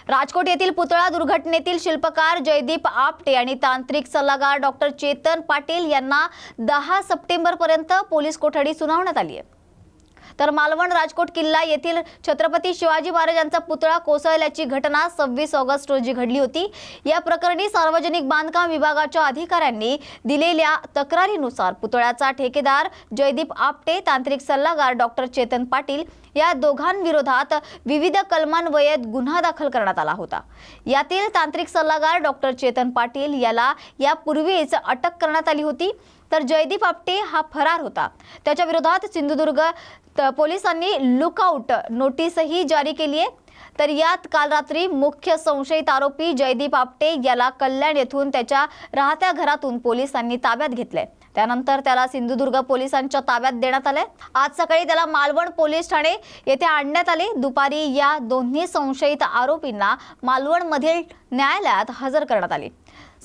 राजकोट येथील पुतळा दुर्घटनेतील शिल्पकार जयदीप आपटे आणि तांत्रिक सल्लागार डॉक्टर चेतन पाटील यांना 10 सप्टेंबरपर्यंत पोलीस कोठडी सुनावण्यात आली आहे। तर मालवण राजकोट किल्ला येथील छत्रपती शिवाजी महाराजांचा पुतळा कोसळल्याची घटना 26 ऑगस्ट रोजी घडली होती। या प्रकरणी सार्वजनिक बांधकाम विभागाच्या अधिकाऱ्यांनी दिलेल्या तक्रारीनुसार पुतळ्याचा ठेकेदार जयदीप आपटे, तांत्रिक सल्लागार डॉक्टर चेतन पाटील या दोघांविरोधात विविध कलमान्वये गुन्हा दाखल करण्यात आला होता। यातील तांत्रिक सल्लागार डॉक्टर चेतन पाटील याला यापूर्वीच अटक करण्यात आली होती, तर जयदीप आपटे हा फरार होता। त्याच्या विरोधात सिंधुदुर्ग पोलिसांनी लुकआउट नोटीसही जारी केली आहे। तर यात काल रात्री मुख्य संशयित आरोपी जयदीप आपटे याला कल्याण येथून त्याच्या राहत्या घरातून पोलिसांनी ताब्यात घेतले। त्यानंतर त्याला सिंधुदुर्ग पोलिसांच्या ताब्यात देण्यात आले। आज सकाळी त्याला मालवण पोलीस ठाणे येथे आणण्यात आले। दुपारी या दोन्ही संशयित आरोपींना मालवणमधील न्यायालयात हजर करण्यात आले।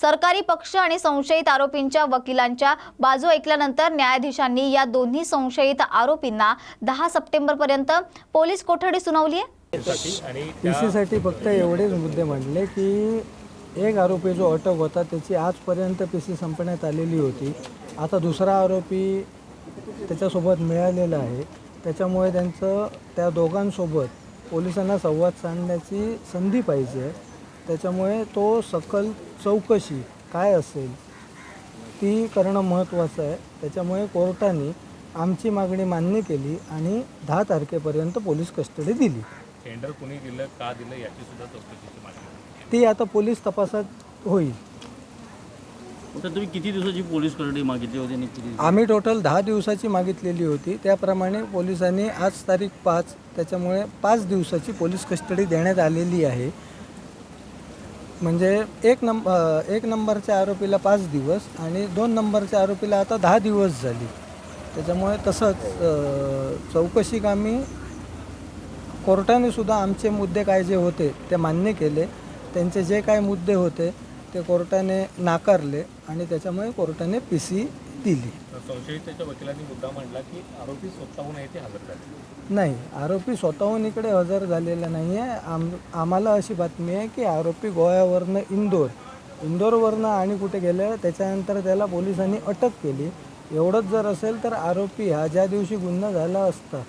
सरकारी पक्ष आणि संशयित आरोपींच्या वकिलांच्या बाजू ऐकल्यानंतर न्यायाधीशांनी या दोन्ही संशयित आरोपींना 10 सप्टेंबरपर्यंत पोलीस कोठडी सुनावली आहे। पीसीसाठी फक्त एवढेच मुद्दे मांडले की एक आरोपी जो अटक होता त्याची आजपर्यंत पीसी संपण्यात आलेली होती। आता दुसरा आरोपी त्याच्यासोबत मिळालेला आहे, त्याच्यामुळे त्यांचं त्या दोघांसोबत पोलिसांना संवाद साधण्याची संधी पाहिजे। त्याच्यामुळे तो सकल चौकशी काय असेल ती करणं महत्त्वाचं आहे। त्याच्यामुळे कोर्टाने आमची मागणी मान्य केली आणि 10 तारखेपर्यंत पोलीस कस्टडी दिली। टेंडर कोणी दिलं, का दिलं याची सुद्धा चौकशीची मागणी ती आता पोलीस तपासात होईल। तर तुम्ही किती दिवसाची पोलीस कस्टडी मागितली होती आणि किती? आम्ही टोटल 10 दिवसाची मागितलेली होती, त्याप्रमाणे पोलिसांनी आज तारीख 5, त्याच्यामुळे 5 दिवसाची पोलीस कस्टडी देण्यात आलेली आहे। म्हणजे एक नंबरच्या आरोपीला 5 दिवस आणि 2 नंबरच्या आरोपीला आता 10 दिवस झाली। त्याच्यामुळे तसंच चौकशी कामी कोर्टाने सुद्धा आमचे मुद्दे काय जे होते ते मान्य केले। त्यांचे जे काय मुद्दे होते ते कोर्टाने नाकारले आणि त्याच्यामुळे कोर्टाने पीसी दिली। संशयिताच्या वकिलांनी मुद्दा मांडला की आरोपी स्वतःहून येथे हजर झाले। नाही, आरोपी स्वतःहून इकडे हजर झालेला नाही आहे। आम्हाला अशी बातमी आहे की आरोपी गोव्यावरनं इंदोरवरनं आणि कुठे गेलं, त्याच्यानंतर त्याला पोलिसांनी अटक केली। एवढंच जर असेल तर आरोपी हा ज्या दिवशी गुन्हा झाला असता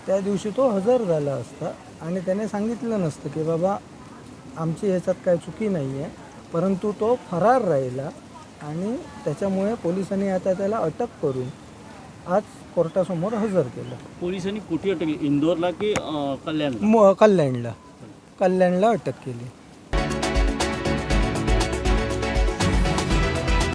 त्या दिवशी तो हजर झाला असता आणि त्याने सांगितलं नसतं की बाबा आमची ह्याच्यात काय चुकी नाही आहे, परंतु तो फरार राहिला आणि त्याच्यामुळे पोलिसांनी आता त्याला अटक करून आज कोर्टासमोर हजर केलं। पोलिसांनी कुठे अटक केली, इंदोरला की कल्याणला? कल्याणला अटक केली।